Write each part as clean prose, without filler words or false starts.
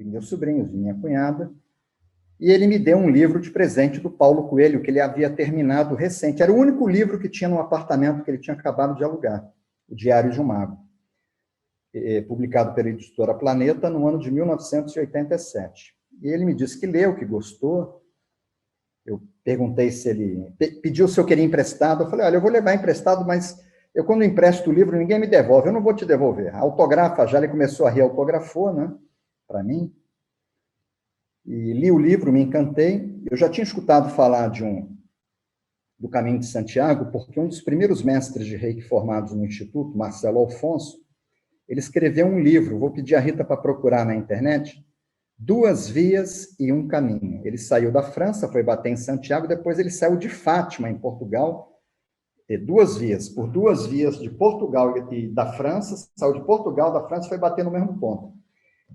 de meus sobrinhos, de minha cunhada, e ele me deu um livro de presente do Paulo Coelho, que ele havia terminado recente. Era o único livro que tinha no apartamento que ele tinha acabado de alugar, O Diário de um Mago, publicado pela editora Planeta no ano de 1987. E ele me disse que leu, que gostou. Eu perguntei se ele... Pediu se eu queria emprestado. Eu falei, olha, eu vou levar emprestado, mas eu, quando empresto o livro, ninguém me devolve. Eu não vou te devolver. Autografa já, ele começou a rir, autografou, né, para mim. E li o livro, me encantei. Eu já tinha escutado falar do Caminho de Santiago, porque um dos primeiros mestres de Reiki formados no Instituto, Marcelo Alfonso, ele escreveu um livro, vou pedir a Rita para procurar na internet, 2 Vias e um Caminho. Ele saiu da França, foi bater em Santiago, depois ele saiu de Fátima, em Portugal, 2 vias, por 2 vias de Portugal e da França, saiu de Portugal, da França, foi bater no mesmo ponto.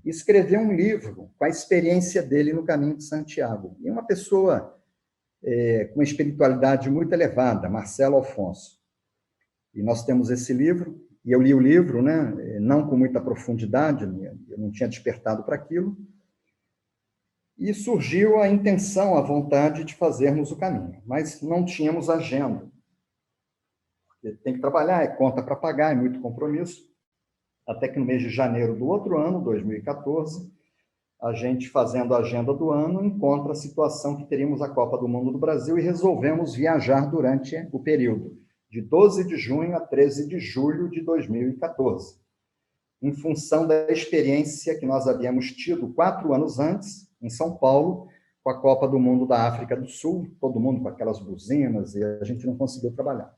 E escreveu um livro com a experiência dele no Caminho de Santiago. E uma pessoa com uma espiritualidade muito elevada, Marcelo Alfonso. E nós temos esse livro, e eu li o livro, né, não com muita profundidade, eu não tinha despertado para aquilo, e surgiu a intenção, a vontade de fazermos o caminho, mas não tínhamos agenda. Porque tem que trabalhar, é conta para pagar, é muito compromisso. Até que no mês de janeiro do outro ano, 2014, a gente, fazendo a agenda do ano, encontra a situação que teríamos a Copa do Mundo do Brasil e resolvemos viajar durante o período de 12 de junho a 13 de julho de 2014, em função da experiência que nós havíamos tido 4 anos antes, em São Paulo, com a Copa do Mundo da África do Sul, todo mundo com aquelas buzinas, e a gente não conseguiu trabalhar.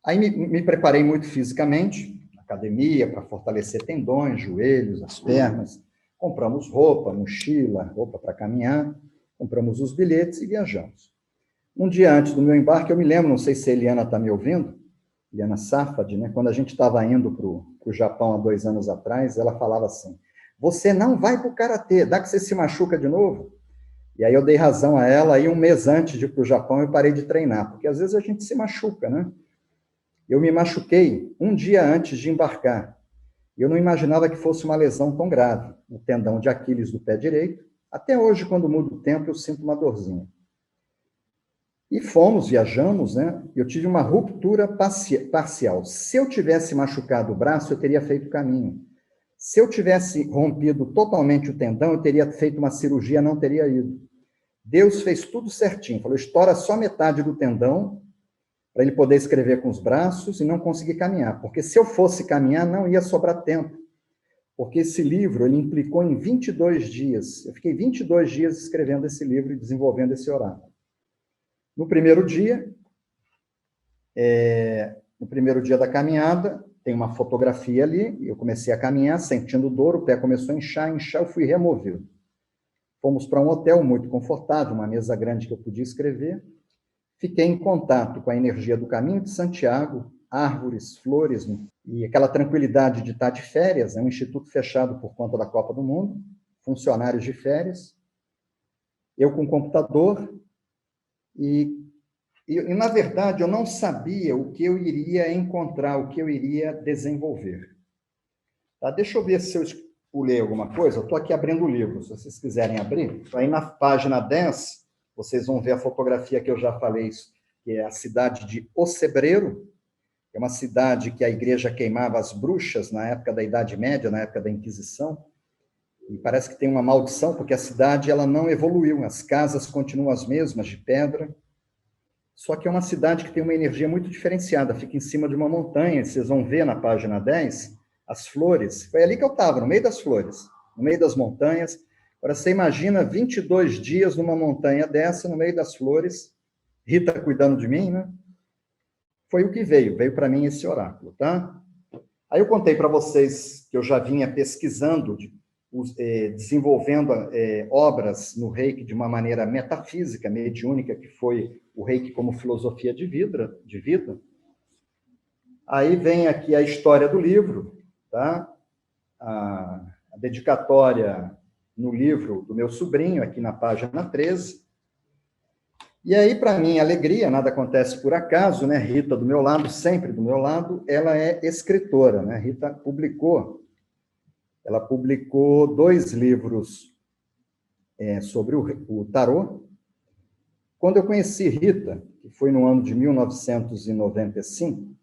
Aí me preparei muito fisicamente, academia, para fortalecer tendões, joelhos, as pernas, compramos roupa, mochila, roupa para caminhar, compramos os bilhetes e viajamos. Um dia antes do meu embarque, eu me lembro, não sei se a Eliana está me ouvindo, Eliana Safad, né? Quando a gente estava indo para o Japão há 2 anos atrás, ela falava assim, você não vai para o Karatê, dá que você se machuca de novo? E aí eu dei razão a ela, e um mês antes de ir para o Japão eu parei de treinar, porque às vezes a gente se machuca, né? Eu me machuquei um dia antes de embarcar. Eu não imaginava que fosse uma lesão tão grave, o tendão de Aquiles do pé direito. Até hoje, quando muda o tempo, eu sinto uma dorzinha. E viajamos, né? Eu tive uma ruptura parcial. Se eu tivesse machucado o braço, eu teria feito o caminho. Se eu tivesse rompido totalmente o tendão, eu teria feito uma cirurgia, não teria ido. Deus fez tudo certinho. Falou, estoura só metade do tendão, para ele poder escrever com os braços e não conseguir caminhar. Porque se eu fosse caminhar, não ia sobrar tempo. Porque esse livro, ele implicou em 22 dias. Eu fiquei 22 dias escrevendo esse livro e desenvolvendo esse oráculo. No primeiro dia da caminhada, tem uma fotografia ali, eu comecei a caminhar, sentindo dor, o pé começou a inchar, eu fui removido. Fomos para um hotel muito confortável, uma mesa grande que eu podia escrever. Fiquei em contato com a energia do Caminho de Santiago, árvores, flores, e aquela tranquilidade de estar de férias, é um instituto fechado por conta da Copa do Mundo, funcionários de férias, eu com computador, e na verdade, eu não sabia o que eu iria encontrar, o que eu iria desenvolver. Tá? Deixa eu ver se eu pulei alguma coisa. Eu estou aqui abrindo o livro, se vocês quiserem abrir. Aí na página 10, vocês vão ver a fotografia que eu já falei, que é a cidade de Ocebreiro, que é uma cidade que a igreja queimava as bruxas na época da Idade Média, na época da Inquisição. E parece que tem uma maldição, porque a cidade ela não evoluiu, as casas continuam as mesmas, de pedra. Só que é uma cidade que tem uma energia muito diferenciada, fica em cima de uma montanha, vocês vão ver na página 10, as flores. Foi ali que eu estava, no meio das flores, no meio das montanhas. Agora, você imagina 22 dias numa montanha dessa, no meio das flores, Rita cuidando de mim, né? Foi o que veio para mim esse oráculo, tá? Aí eu contei para vocês que eu já vinha pesquisando, desenvolvendo obras no Reiki de uma maneira metafísica, mediúnica, que foi o Reiki como filosofia de vida. Aí vem aqui a história do livro, tá? A dedicatória no livro do meu sobrinho, aqui na página 13. E aí, para mim, alegria, nada acontece por acaso, né? Rita do meu lado, sempre do meu lado, ela é escritora, né? Rita publicou Ela publicou 2 livros sobre o tarô. Quando eu conheci Rita, que foi no ano de 1995,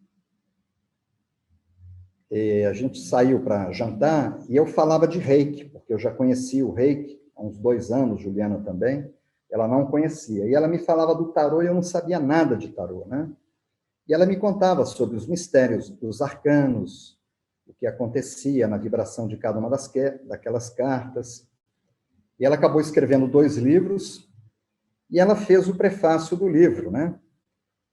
a gente saiu para jantar e eu falava de reiki, porque eu já conhecia o reiki há uns 2 anos, Juliana também, ela não conhecia. E ela me falava do tarô e eu não sabia nada de tarô, né? E ela me contava sobre os mistérios dos arcanos, o que acontecia na vibração de cada uma daquelas cartas. E ela acabou escrevendo 2 livros e ela fez o prefácio do livro, né?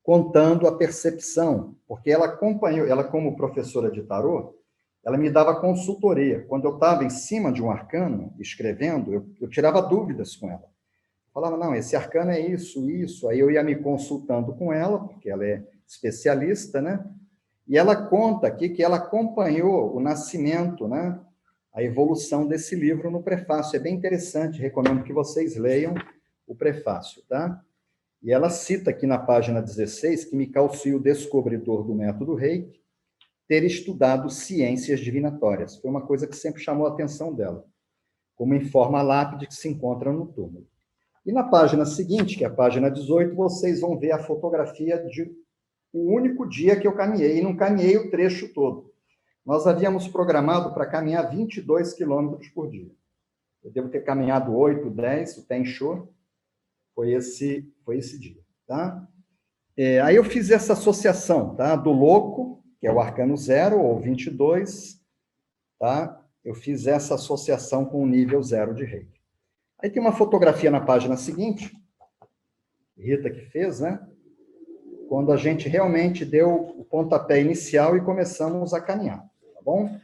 Contando a percepção, porque ela acompanhou, ela como professora de tarô, ela me dava consultoria. Quando eu estava em cima de um arcano, escrevendo, eu tirava dúvidas com ela. Falava, não, esse arcano é isso. Aí eu ia me consultando com ela, porque ela é especialista, né? E ela conta aqui que ela acompanhou o nascimento, né? A evolução desse livro no prefácio. É bem interessante, recomendo que vocês leiam o prefácio, tá? E ela cita aqui na página 16 que Mikao Sui, o descobridor do método Reiki, ter estudado ciências divinatórias. Foi uma coisa que sempre chamou a atenção dela, como em forma lápide que se encontra no túmulo. E na página seguinte, que é a página 18, vocês vão ver a fotografia de o único dia que eu caminhei, e não caminhei o trecho todo. Nós havíamos programado para caminhar 22 quilômetros por dia. Eu devo ter caminhado 8, 10, o pé inchou. Foi esse dia, tá? Aí eu fiz essa associação, tá? Do louco, que é o arcano 0, ou 22, tá? Eu fiz essa associação com o nível 0 de Reiki. Aí tem uma fotografia na página seguinte, Rita que fez, né? Quando a gente realmente deu o pontapé inicial e começamos a caminhar, tá bom?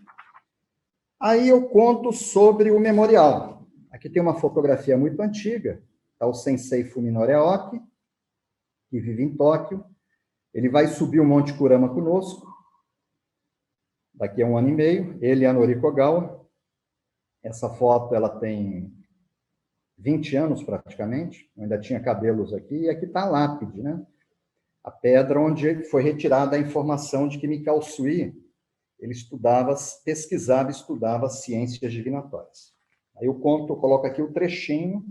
Aí eu conto sobre o memorial. Aqui tem uma fotografia muito antiga, tá? O Sensei Fuminori Aoki, que vive em Tóquio. Ele vai subir o Monte Kurama conosco, daqui a 1 ano e meio, ele e a Noriko Ogawa. Essa foto ela tem 20 anos praticamente, ainda tinha cabelos aqui, e aqui está a lápide, né? A pedra onde foi retirada a informação de que Mikao Sui, ele pesquisava e estudava ciências divinatórias. Aí eu coloco aqui o trechinho,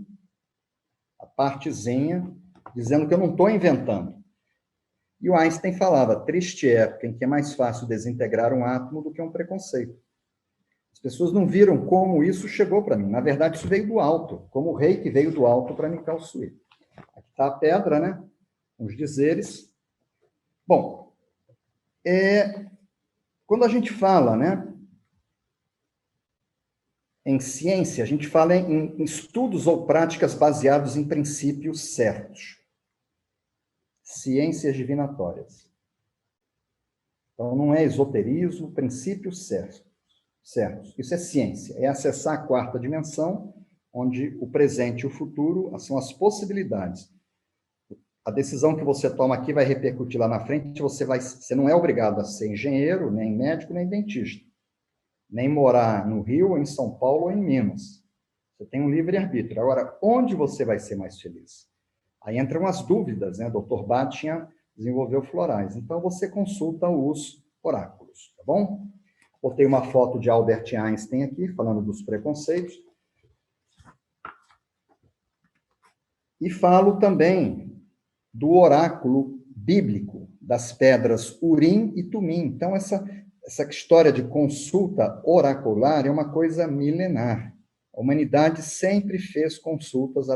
a partezinha, dizendo que eu não estou inventando. E o Einstein falava, triste época em que é mais fácil desintegrar um átomo do que um preconceito. As pessoas não viram como isso chegou para mim. Na verdade, isso veio do alto, como o Reiki veio do alto para Mikao Sui. Aqui está a pedra, né? Os dizeres. Bom, quando a gente fala, né, em ciência, a gente fala em estudos ou práticas baseados em princípios certos. Ciências divinatórias. Então, não é esoterismo, princípios certos. Isso é ciência, é acessar a 4ª dimensão, onde o presente e o futuro são as possibilidades. A decisão que você toma aqui vai repercutir lá na frente, você não é obrigado a ser engenheiro, nem médico, nem dentista, nem morar no Rio, ou em São Paulo, ou em Minas. Você tem um livre-arbítrio. Agora, onde você vai ser mais feliz? Aí entram as dúvidas, né? Dr. Bastian desenvolveu florais. Então, você consulta os oráculos, tá bom? Botei uma foto de Albert Einstein aqui, falando dos preconceitos. E falo também do oráculo bíblico, das pedras Urim e Tumim. Então, essa história de consulta oracular é uma coisa milenar. A humanidade sempre fez consultas,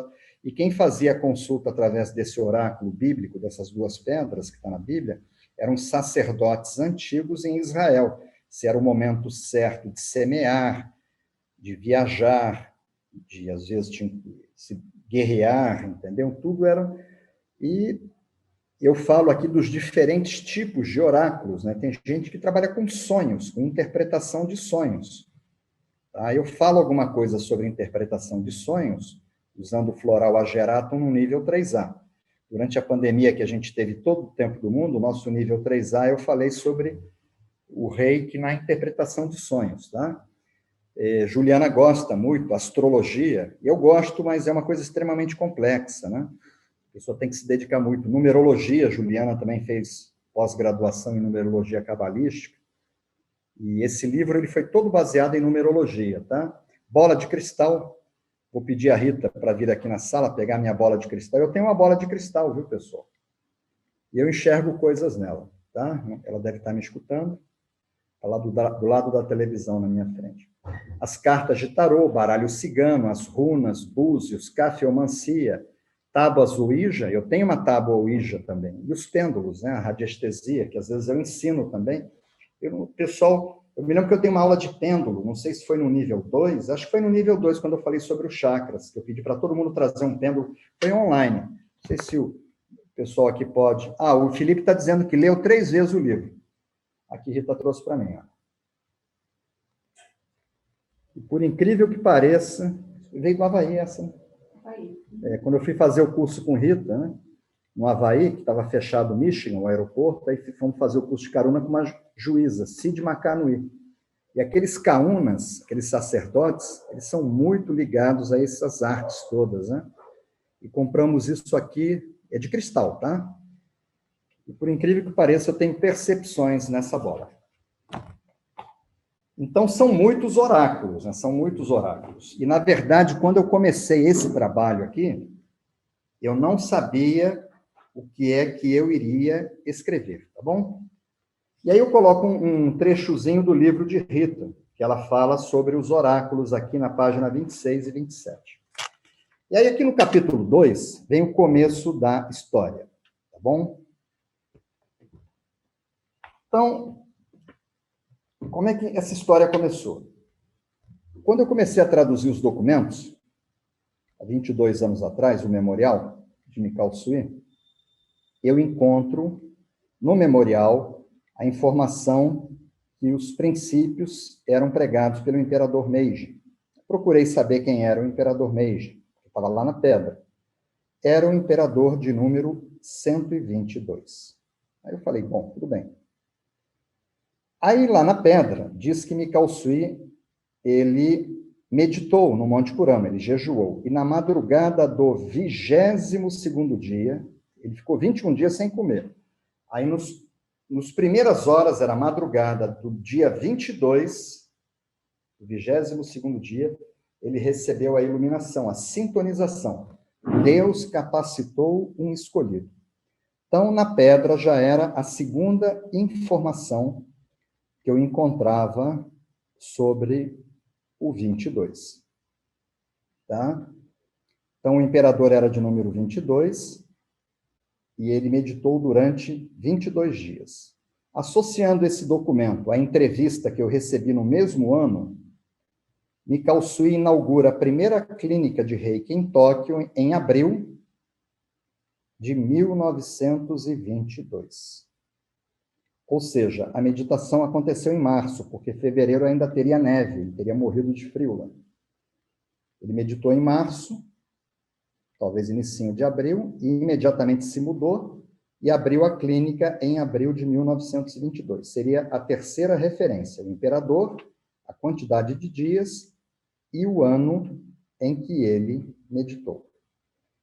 e quem fazia a consulta através desse oráculo bíblico, dessas 2 pedras que está na Bíblia, eram sacerdotes antigos em Israel. Se era o momento certo de semear, de viajar, de, às vezes, se guerrear, entendeu? Tudo era... E eu falo aqui dos diferentes tipos de oráculos, né? Tem gente que trabalha com sonhos, com interpretação de sonhos. Tá? Eu falo alguma coisa sobre interpretação de sonhos, usando o floral ageratum no nível 3A. Durante a pandemia que a gente teve todo o tempo do mundo, o nosso nível 3A, eu falei sobre o Reiki na interpretação de sonhos, tá? Juliana gosta muito, astrologia, eu gosto, mas é uma coisa extremamente complexa, né? A pessoa tem que se dedicar muito. Numerologia, Juliana também fez pós-graduação em numerologia cabalística, E esse livro ele foi todo baseado em numerologia, tá? Bola de cristal. Vou pedir a Rita para vir aqui na sala pegar minha bola de cristal. Eu tenho uma bola de cristal, viu, pessoal? E eu enxergo coisas nela, tá? Ela deve estar me escutando. Está lá do lado da televisão, na minha frente. As cartas de tarô, baralho cigano, as runas, búzios, cafeomancia, tábuas Ouija. Eu tenho uma tábua Ouija também. E os pêndulos, né? A radiestesia, que às vezes eu ensino também. Pessoal, eu me lembro que eu tenho uma aula de pêndulo, não sei se foi no nível 2, acho que foi no nível 2, quando eu falei sobre os chakras, que eu pedi para todo mundo trazer um pêndulo. Foi online. Não sei se o pessoal aqui pode... Ah, o Felipe está dizendo que leu 3 vezes o livro. Aqui, Rita trouxe para mim. Ó. E por incrível que pareça, veio do Havaí essa. Né? Quando eu fui fazer o curso com Rita, né, no Havaí, que estava fechado o Michigan, o aeroporto, aí fomos fazer o curso de carona com uma juíza, Cid Macanuí. E aqueles caúnas, aqueles sacerdotes, eles são muito ligados a essas artes todas, né? E compramos isso aqui, é de cristal, tá? E por incrível que pareça, eu tenho percepções nessa bola. Então, são muitos oráculos, né? São muitos oráculos. E, na verdade, quando eu comecei esse trabalho aqui, eu não sabia o que é que eu iria escrever, tá bom? E aí eu coloco um trechozinho do livro de Rita, que ela fala sobre os oráculos aqui na página 26 e 27. E aí aqui no capítulo 2 vem o começo da história, tá bom? Então, como é que essa história começou? Quando eu comecei a traduzir os documentos, há 22 anos atrás, o memorial de Mikao Sui, eu encontro no memorial a informação que os princípios eram pregados pelo imperador Meiji. Procurei saber quem era o imperador Meiji, que estava lá na pedra. Era o imperador de número 122. Aí eu falei, bom, tudo bem. Aí lá na pedra, diz que Mikao Sui, ele meditou no Monte Kurama, ele jejuou. E na madrugada do 22º dia, ele ficou 21 dias sem comer. Aí nos primeiras horas, era madrugada do dia 22, do 22º dia, ele recebeu a iluminação, a sintonização. Deus capacitou um escolhido. Então, na pedra já era a segunda informação que eu encontrava sobre o 22. Tá? Então, o imperador era de número 22, e ele meditou durante 22 dias. Associando esse documento à entrevista que eu recebi no mesmo ano, Mikao Sui inaugura a primeira clínica de Reiki em Tóquio em abril de 1922. Ou seja, a meditação aconteceu em março, porque em fevereiro ainda teria neve, ele teria morrido de frio lá. Ele meditou em março, talvez início de abril, e imediatamente se mudou e abriu a clínica em abril de 1922. Seria a terceira referência, o imperador, a quantidade de dias e o ano em que ele meditou.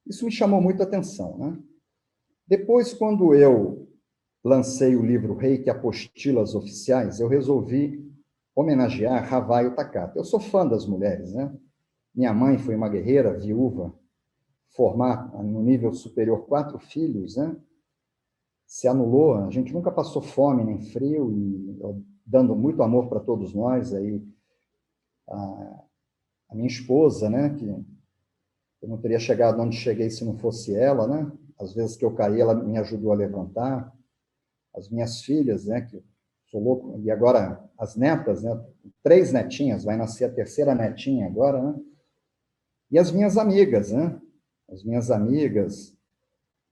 Isso me chamou muito a atenção, né? Depois, quando eu lancei o livro Reiki Apostilas Oficiais, eu resolvi homenagear Havaio Takata. Eu sou fã das mulheres, né? Minha mãe foi uma guerreira, viúva, formar no nível superior 4 filhos, né? Se anulou, a gente nunca passou fome nem frio, e dando muito amor para todos nós. Aí a minha esposa, né, que eu não teria chegado onde cheguei se não fosse ela, né? Às vezes que eu caí, ela me ajudou a levantar. As minhas filhas, né, que eu sou louco, e agora as netas, né, 3 netinhas, vai nascer a terceira netinha agora, né? E as minhas amigas, né? As minhas amigas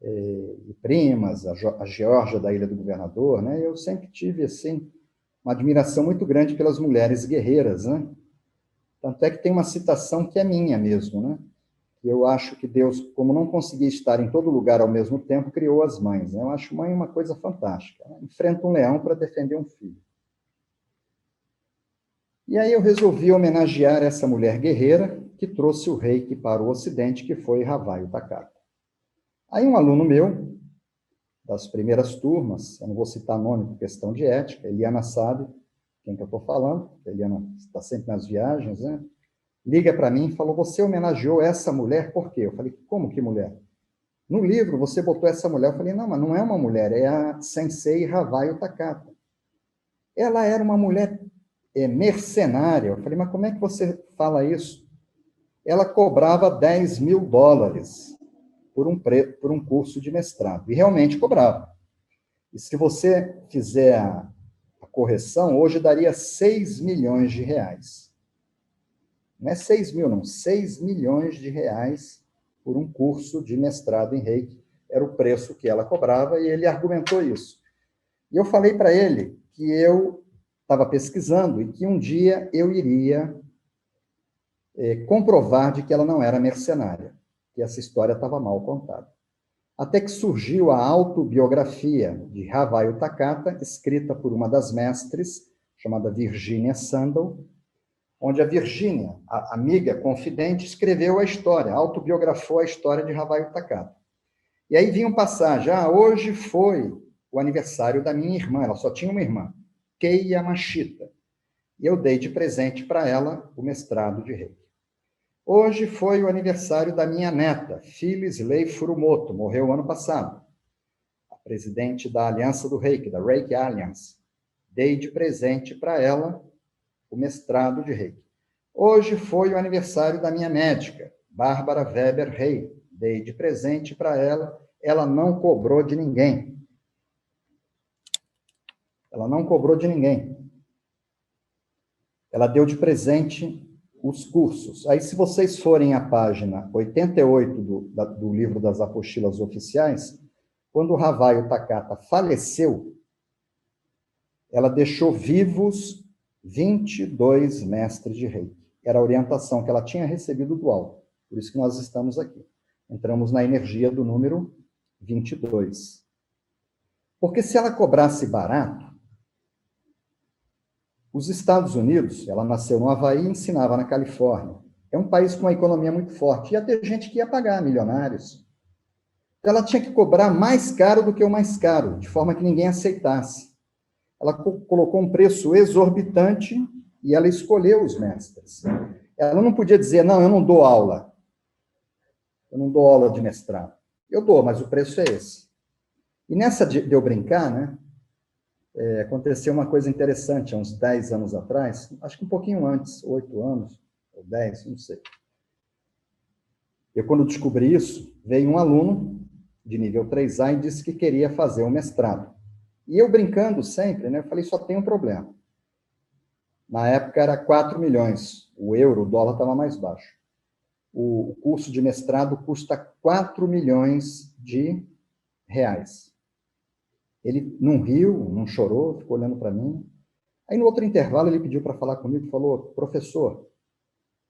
e primas, a Geórgia da Ilha do Governador, né? Eu sempre tive, assim, uma admiração muito grande pelas mulheres guerreiras, né? Tanto é que tem uma citação que é minha mesmo, né? Eu acho que Deus, como não conseguia estar em todo lugar ao mesmo tempo, criou as mães, né? Eu acho mãe uma coisa fantástica, né? Enfrenta um leão para defender um filho. E aí eu resolvi homenagear essa mulher guerreira que trouxe o Reiki para o Ocidente, que foi Havaio Takata. Aí um aluno meu, das primeiras turmas, eu não vou citar nome por questão de ética, Eliana sabe, quem que eu estou falando, a Eliana está sempre nas viagens, né? Liga para mim e falou, você homenageou essa mulher por quê? Eu falei, como que mulher? No livro você botou essa mulher. Eu falei, não, mas não é uma mulher, é a Sensei Havaio Takata. Ela era uma mulher mercenária. Eu falei, mas como é que você fala isso? Ela cobrava $10.000 por um curso de mestrado, e realmente cobrava. E se você fizer a correção, hoje daria R$6 milhões. Não é 6 mil, não, R$6 milhões por um curso de mestrado em Reiki. Era o preço que ela cobrava, e ele argumentou isso. E eu falei para ele que eu estava pesquisando e que um dia eu iria comprovar de que ela não era mercenária, que essa história estava mal contada. Até que surgiu a autobiografia de Havaio Takata, escrita por uma das mestres, chamada Virginia Sandel, onde a Virginia, a amiga confidente, escreveu a história, autobiografou a história de Havaio Takata. E aí vinha uma passagem, hoje foi o aniversário da minha irmã, ela só tinha uma irmã, Kei Yamashita, e eu dei de presente para ela o mestrado de Reiki. Hoje foi o aniversário da minha neta, Phyllis Lei Furumoto, morreu ano passado, a presidente da Aliança do Reiki, da Reiki Alliance. Dei de presente para ela o mestrado de Reiki. Hoje foi o aniversário da minha médica, Bárbara Weber Rey. Dei de presente para ela não cobrou de ninguém. Ela não cobrou de ninguém. Ela deu de presente os cursos. Aí, se vocês forem à página 88 do livro das apostilas oficiais, quando o Havaio Takata faleceu, ela deixou vivos 22 mestres de Reiki. Era a orientação que ela tinha recebido do alto. Por isso que nós estamos aqui. Entramos na energia do número 22. Porque se ela cobrasse barato, os Estados Unidos, ela nasceu no Havaí e ensinava na Califórnia. É um país com uma economia muito forte. Ia ter gente que ia pagar, milionários. Ela tinha que cobrar mais caro do que o mais caro, de forma que ninguém aceitasse. Ela colocou um preço exorbitante e ela escolheu os mestres. Ela não podia dizer, não, eu não dou aula. Eu não dou aula de mestrado. Eu dou, mas o preço é esse. E nessa de eu brincar, né, aconteceu uma coisa interessante, há uns 10 anos atrás, acho que um pouquinho antes, 8 anos, ou 10, não sei. Eu, quando descobri isso, veio um aluno de nível 3A e disse que queria fazer um mestrado. E eu brincando sempre, né, eu falei, só tem um problema. Na época era 4 milhões, o euro, o dólar estava mais baixo. O curso de mestrado custa 4 milhões de reais. Ele não riu, não chorou, ficou olhando para mim. Aí, no outro intervalo, ele pediu para falar comigo e falou, professor,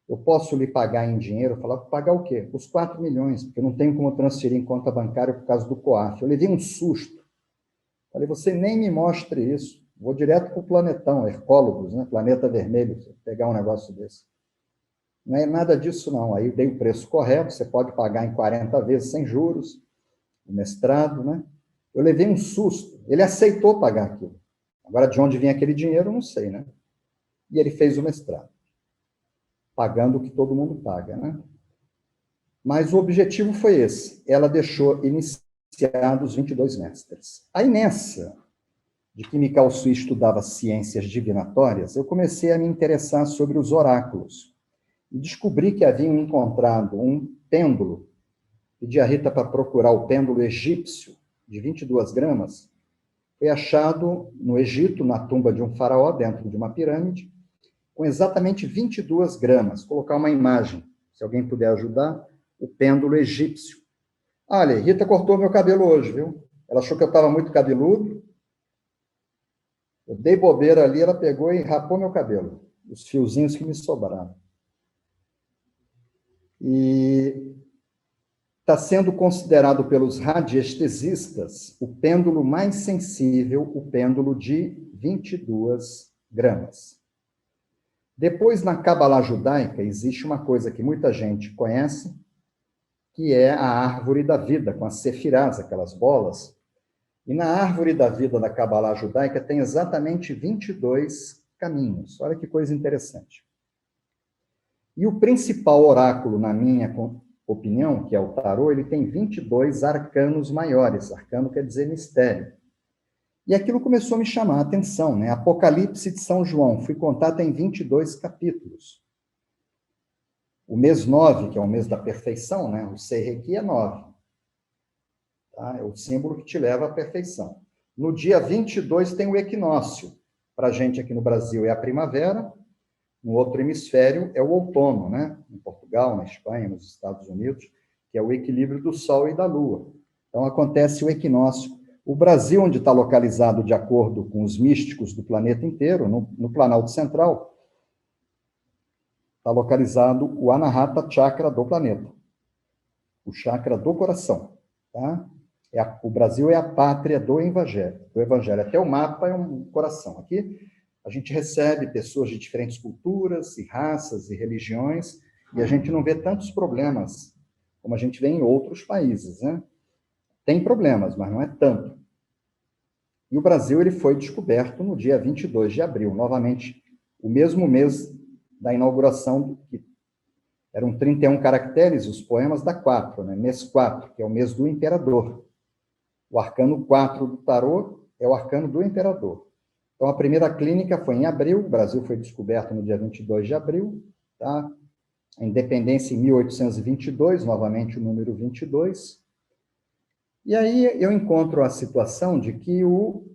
eu posso lhe pagar em dinheiro? Eu falava, pagar o quê? Os 4 milhões, porque eu não tenho como transferir em conta bancária por causa do COAF. Eu levei um susto. Falei, você nem me mostre isso. Vou direto para o planetão, Hercólogos, né? Planeta Vermelho, pegar um negócio desse. Não é nada disso, não. Aí eu dei o preço correto, você pode pagar em 40 vezes sem juros, o mestrado, né? Eu levei um susto. Ele aceitou pagar aquilo. Agora, de onde vinha aquele dinheiro, eu não sei, né? E ele fez o mestrado, pagando o que todo mundo paga, né? Mas o objetivo foi esse. Ela deixou iniciados 22 mestres. Aí, nessa de que Mikao Sui estudava ciências divinatórias, eu comecei a me interessar sobre os oráculos. E descobri que haviam encontrado um pêndulo, pedi a Rita para procurar o pêndulo egípcio, de 22 gramas, foi achado no Egito, na tumba de um faraó, dentro de uma pirâmide, com exatamente 22 gramas. Vou colocar uma imagem, se alguém puder ajudar, o pêndulo egípcio. Olha, Rita cortou meu cabelo hoje, viu? Ela achou que eu estava muito cabeludo. Eu dei bobeira ali, ela pegou e rapou meu cabelo, os fiozinhos que me sobraram. E está sendo considerado pelos radiestesistas o pêndulo mais sensível, o pêndulo de 22 gramas. Depois, na Cábala judaica, existe uma coisa que muita gente conhece, que é a árvore da vida, com as sefirás, aquelas bolas. E na árvore da vida da Cábala judaica tem exatamente 22 caminhos. Olha que coisa interessante. E o principal oráculo, na minha opinião, que é o tarô, ele tem 22 arcanos maiores. Arcano quer dizer mistério. E aquilo começou a me chamar a atenção, né? Apocalipse de São João, fui contar, tem 22 capítulos. O mês 9, que é o mês da perfeição, né? O Seireki é 9. Tá? É o símbolo que te leva à perfeição. No dia 22 tem o equinócio. Para a gente aqui no Brasil é a primavera, no outro hemisfério é o outono, né? Em Portugal, na Espanha, nos Estados Unidos, que é o equilíbrio do Sol e da Lua. Então acontece o equinócio. O Brasil, onde está localizado de acordo com os místicos do planeta inteiro, no Planalto Central, está localizado o Anahata Chakra do planeta, o chakra do coração. Tá? O Brasil é a pátria do Evangelho. Até o mapa é um coração. Aqui a gente recebe pessoas de diferentes culturas e raças e religiões, e a gente não vê tantos problemas como a gente vê em outros países, né? Tem problemas, mas não é tanto. E o Brasil ele foi descoberto no dia 22 de abril, novamente, o mesmo mês da inauguração, que eram 31 caracteres, os poemas da 4, né? Mês 4, que é o mês do imperador. O arcano 4 do tarô é o arcano do imperador. Então, a primeira clínica foi em abril, o Brasil foi descoberto no dia 22 de abril, tá? A independência em 1822, novamente o número 22. E aí eu encontro a situação de que o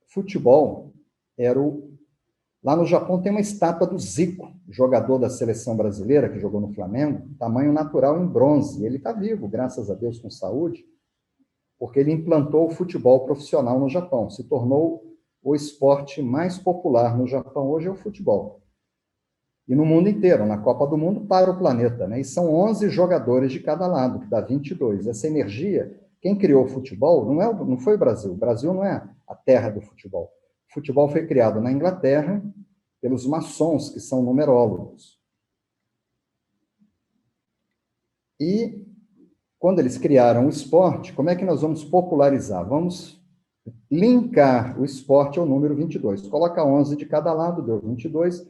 futebol era o... Lá no Japão tem uma estátua do Zico, jogador da seleção brasileira, que jogou no Flamengo, tamanho natural em bronze. Ele está vivo, graças a Deus, com saúde, porque ele implantou o futebol profissional no Japão. Se tornou o esporte mais popular no Japão hoje é o futebol. E no mundo inteiro, na Copa do Mundo, para o planeta, né? E são 11 jogadores de cada lado, que dá 22. Essa energia... Quem criou o futebol não foi o Brasil. O Brasil não é a terra do futebol. O futebol foi criado na Inglaterra pelos maçons, que são numerólogos. E, quando eles criaram o esporte, como é que nós vamos popularizar? Vamos linkar o esporte ao número 22. Coloca 11 de cada lado, deu 22. O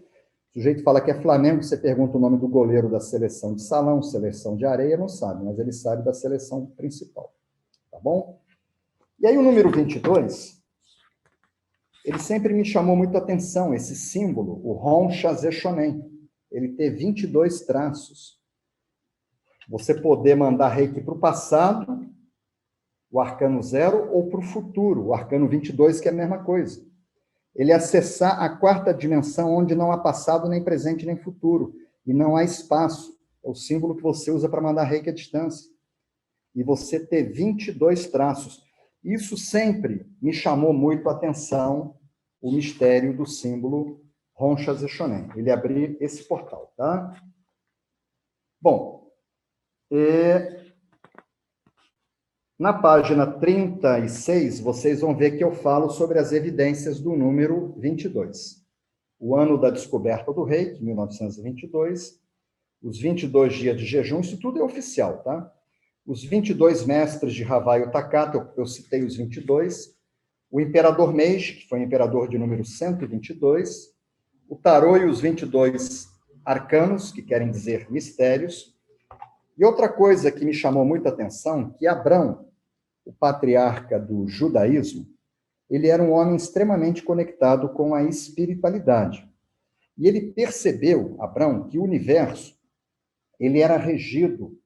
sujeito fala que é Flamengo, você pergunta o nome do goleiro da seleção de salão, seleção de areia, não sabe, mas ele sabe da seleção principal. Tá bom? E aí o número 22, ele sempre me chamou muito a atenção, esse símbolo, o Honsha Zeshonen. Ele tem 22 traços. Você poder mandar reiki para o passado, o arcano 0, ou para o futuro, o arcano 22, que é a mesma coisa. Ele acessar a quarta dimensão, onde não há passado, nem presente, nem futuro. E não há espaço. É o símbolo que você usa para mandar reiki à distância. E você ter 22 traços. Isso sempre me chamou muito a atenção, o mistério do símbolo Honsha Zeshonen. Ele abriu esse portal, tá? Bom, na página 36, vocês vão ver que eu falo sobre as evidências do número 22. O ano da descoberta do Reiki, 1922, os 22 dias de jejum, isso tudo é oficial, tá? Os 22 mestres de Havaio Takata, eu citei os 22, o imperador Meiji, que foi o imperador de número 122, o tarô e os 22 arcanos, que querem dizer mistérios. E outra coisa que me chamou muita atenção, que Abrão, o patriarca do judaísmo, ele era um homem extremamente conectado com a espiritualidade. E ele percebeu, Abrão, que o universo ele era regido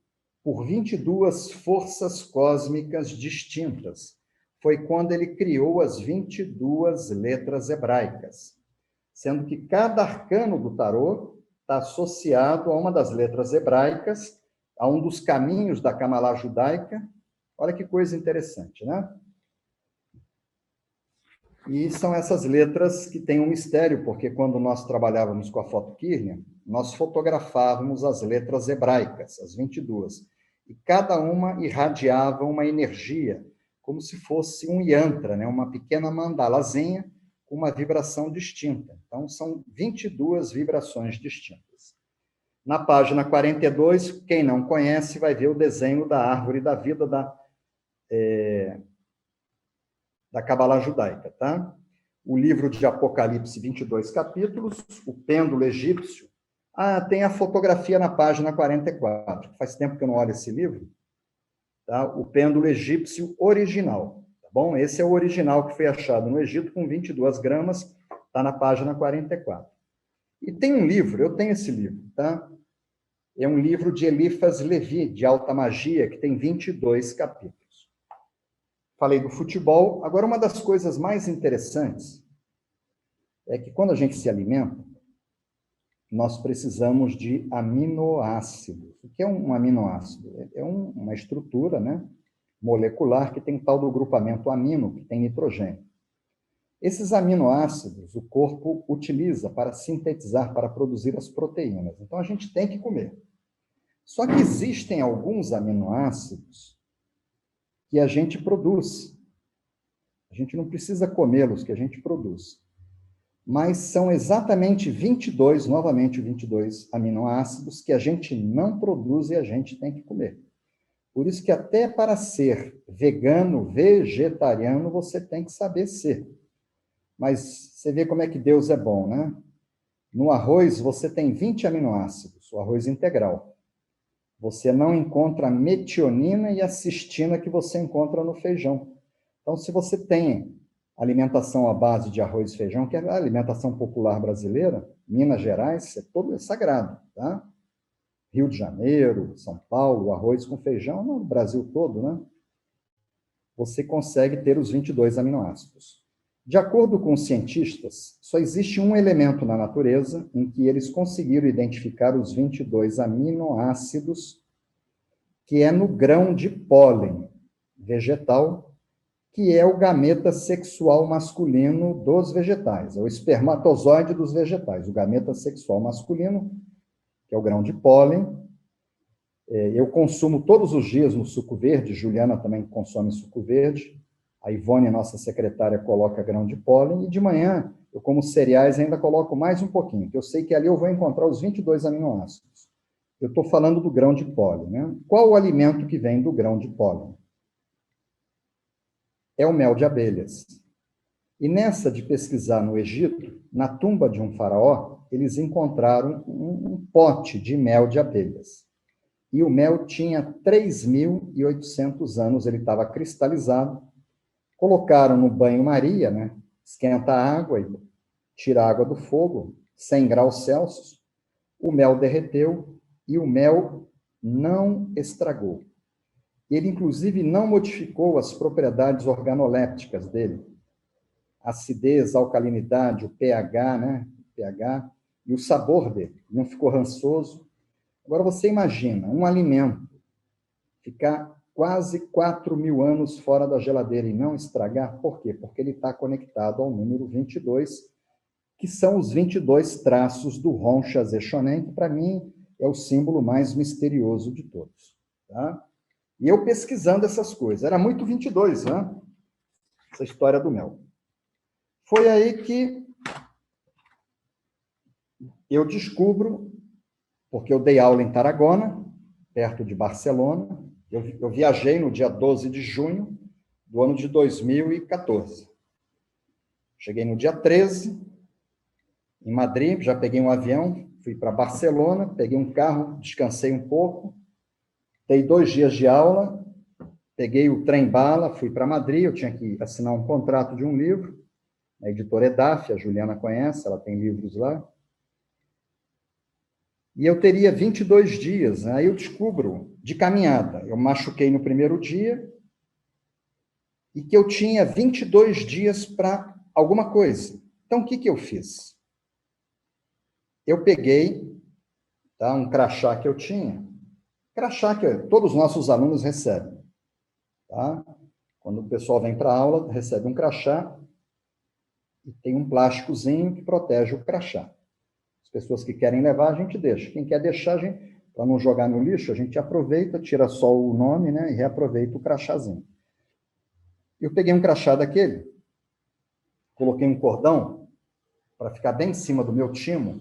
por 22 forças cósmicas distintas. Foi quando ele criou as 22 letras hebraicas, sendo que cada arcano do tarô está associado a uma das letras hebraicas, a um dos caminhos da Camalá judaica. Olha que coisa interessante, né? E são essas letras que têm um mistério, porque quando nós trabalhávamos com a foto Kirlian, nós fotografávamos as letras hebraicas, as 22, e cada uma irradiava uma energia, como se fosse um yantra, né? Uma pequena mandalazinha com uma vibração distinta. Então, são 22 vibrações distintas. Na página 42, quem não conhece vai ver o desenho da árvore da vida da Cabalá judaica, tá? o livro de Apocalipse, 22 capítulos, o pêndulo egípcio. Tem a fotografia na página 44. Faz tempo que eu não olho esse livro. Tá? O pêndulo egípcio original. Tá bom? Esse é o original que foi achado no Egito, com 22 gramas, está na página 44. E tem um livro, eu tenho esse livro, tá? É um livro de Eliphas Levi, de Alta Magia, que tem 22 capítulos. Falei do futebol. Agora, uma das coisas mais interessantes é que quando a gente se alimenta, nós precisamos de aminoácidos. O que é um aminoácido? É uma estrutura, né, molecular que tem tal do grupamento amino, que tem nitrogênio. Esses aminoácidos o corpo utiliza para sintetizar, para produzir as proteínas. Então, a gente tem que comer. Só que existem alguns aminoácidos que a gente produz. A gente não precisa comê-los, que a gente produz. Mas são exatamente 22, novamente 22 aminoácidos que a gente não produz e a gente tem que comer. Por isso que até para ser vegano, vegetariano, você tem que saber ser. Mas você vê como é que Deus é bom, né? No arroz, você tem 20 aminoácidos, o arroz integral. Você não encontra a metionina e a cistina que você encontra no feijão. Então, se você tem alimentação à base de arroz e feijão, que é a alimentação popular brasileira, Minas Gerais, é sagrado, tá? Rio de Janeiro, São Paulo, arroz com feijão, no Brasil todo, né? Você consegue ter os 22 aminoácidos. De acordo com os cientistas, só existe um elemento na natureza em que eles conseguiram identificar os 22 aminoácidos, que é no grão de pólen vegetal, que é o gameta sexual masculino dos vegetais, é o espermatozoide dos vegetais, o gameta sexual masculino, que é o grão de pólen. Eu consumo todos os dias no suco verde, Juliana também consome suco verde, a Ivone, nossa secretária, coloca grão de pólen, e de manhã eu como cereais ainda coloco mais um pouquinho, que eu sei que ali eu vou encontrar os 22 aminoácidos. Eu estou falando do grão de pólen, né? Qual o alimento que vem do grão de pólen? É o mel de abelhas. E nessa de pesquisar no Egito, na tumba de um faraó, eles encontraram um pote de mel de abelhas. E o mel tinha 3.800 anos, ele estava cristalizado. Colocaram no banho-maria, né? Esquenta a água e tira a água do fogo, 100 graus Celsius. O mel derreteu e o mel não estragou. Ele, inclusive, não modificou as propriedades organolépticas dele. Acidez, alcalinidade, o pH, né? pH, e o sabor dele. Não ficou rançoso. Agora, você imagina um alimento ficar quase 4.000 anos fora da geladeira e não estragar. Por quê? Porque ele está conectado ao número 22, que são os 22 traços do Ron Chazé-Shonen, que, para mim, é o símbolo mais misterioso de todos. Tá? E eu pesquisando essas coisas. Era muito 22, né? Essa história do mel. Foi aí que eu descubro, porque eu dei aula em Tarragona, perto de Barcelona. Eu viajei no dia 12 de junho do ano de 2014. Cheguei no dia 13, em Madrid, já peguei um avião, fui para Barcelona, peguei um carro, descansei um pouco, dei 2 dias de aula, peguei o trem-bala, fui para Madrid, eu tinha que assinar um contrato de um livro, a editora Edaf, a Juliana conhece, ela tem livros lá. E eu teria 22 dias, aí eu descubro, de caminhada, eu machuquei no primeiro dia, e que eu tinha 22 dias para alguma coisa. Então, o que eu fiz? Eu peguei, tá, um crachá que eu tinha, crachá que todos os nossos alunos recebem. Tá? Quando o pessoal vem para a aula, recebe um crachá, e tem um plásticozinho que protege o crachá. As pessoas que querem levar, a gente deixa. Quem quer deixar, para não jogar no lixo, a gente aproveita, tira só o nome, né, e reaproveita o crachazinho. Eu peguei um crachá daquele, coloquei um cordão para ficar bem em cima do meu timo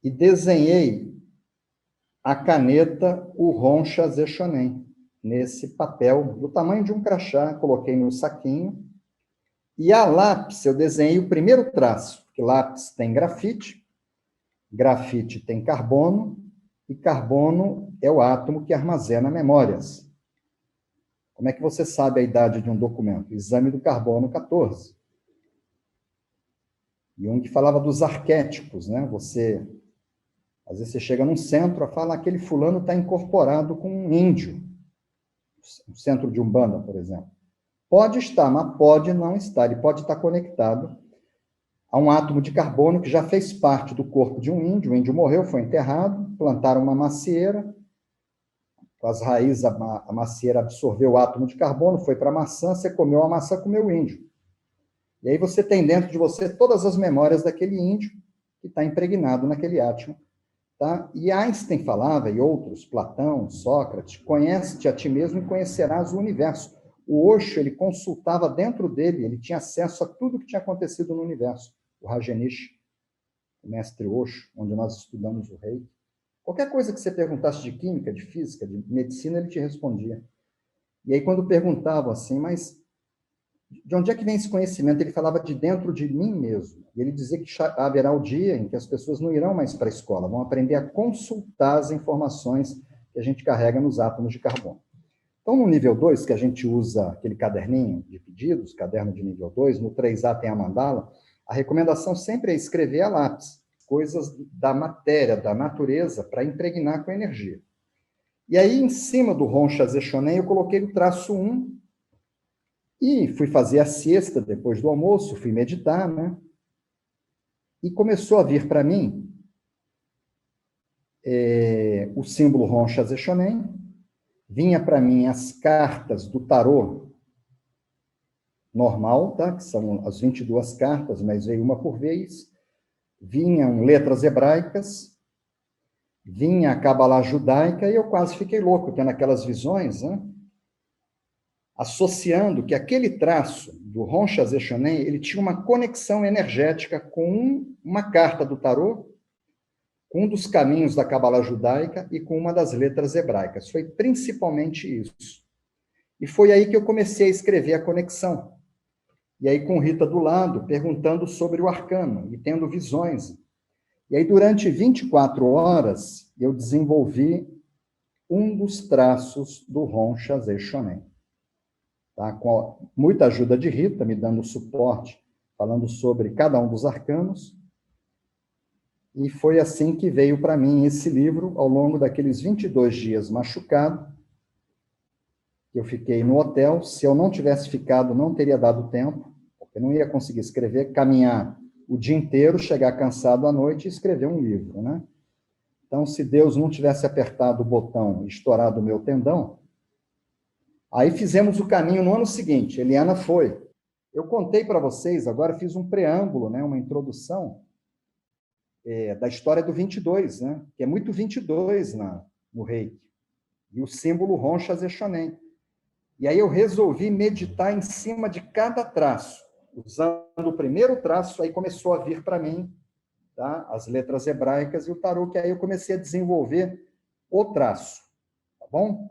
e desenhei a caneta o Ron Chazé-Shonen nesse papel do tamanho de um crachá, coloquei no saquinho E a lápis, eu desenhei o primeiro traço, porque lápis tem grafite, grafite tem carbono, e carbono é o átomo que armazena memórias. Como é que você sabe a idade de um documento? Exame do carbono 14. Jung falava dos arquétipos, né? Às vezes você chega num centro e fala aquele fulano está incorporado com um índio, um centro de Umbanda, por exemplo. Pode estar, mas pode não estar. Ele pode estar conectado a um átomo de carbono que já fez parte do corpo de um índio. O índio morreu, foi enterrado, plantaram uma macieira, com as raízes, a macieira absorveu o átomo de carbono, foi para a maçã, você comeu a maçã, comeu o índio. E aí você tem dentro de você todas as memórias daquele índio que está impregnado naquele átomo. Tá? E Einstein falava, e outros, Platão, Sócrates, conhece-te a ti mesmo e conhecerás o universo. O Osho, ele consultava dentro dele, ele tinha acesso a tudo que tinha acontecido no universo. O Rajneesh, o mestre Osho, onde nós estudamos o Reiki. Qualquer coisa que você perguntasse de química, de física, de medicina, ele te respondia. E aí, quando perguntavam assim, mas de onde é que vem esse conhecimento? Ele falava de dentro de mim mesmo. E ele dizia que haverá o dia em que as pessoas não irão mais para a escola, vão aprender a consultar as informações que a gente carrega nos átomos de carbono. Então, no nível 2, que a gente usa aquele caderninho de pedidos, caderno de nível 2, no 3A tem a mandala, a recomendação sempre é escrever a lápis, coisas da matéria, da natureza, para impregnar com energia. E aí, em cima do Roncha Zechonen, eu coloquei o traço 1, e fui fazer a siesta depois do almoço, fui meditar, né? E começou a vir para mim o símbolo Roncha Zechonen, vinha para mim as cartas do tarô normal, tá? Que são as 22 cartas, mas veio uma por vez, vinham letras hebraicas, vinha a Kabbalah judaica, e eu quase fiquei louco, tendo aquelas visões, né? Associando que aquele traço do Roncha Zechonen, ele tinha uma conexão energética com uma carta do tarô, com um dos caminhos da Kabbalah judaica e com uma das letras hebraicas. Foi principalmente isso. E foi aí que eu comecei a escrever a conexão. E aí com Rita do lado, perguntando sobre o arcano e tendo visões. E aí durante 24 horas, eu desenvolvi um dos traços do Roncha Zechonen. Tá? Com muita ajuda de Rita, me dando suporte, falando sobre cada um dos arcanos. E foi assim que veio para mim esse livro, ao longo daqueles 22 dias machucado. Eu fiquei no hotel. Se eu não tivesse ficado, não teria dado tempo, porque eu não ia conseguir escrever, caminhar o dia inteiro, chegar cansado à noite e escrever um livro, né? Então, se Deus não tivesse apertado o botão e estourado o meu tendão, aí fizemos o caminho no ano seguinte. Eliana foi. Eu contei para vocês, agora fiz um preâmbulo, né, uma introdução da história do 22, né, que é muito 22 no Reiki. E o símbolo Roncha Zechonen. E aí eu resolvi meditar em cima de cada traço. Usando o primeiro traço, aí começou a vir para mim, tá, as letras hebraicas e o tarô, que aí eu comecei a desenvolver o traço. Tá bom?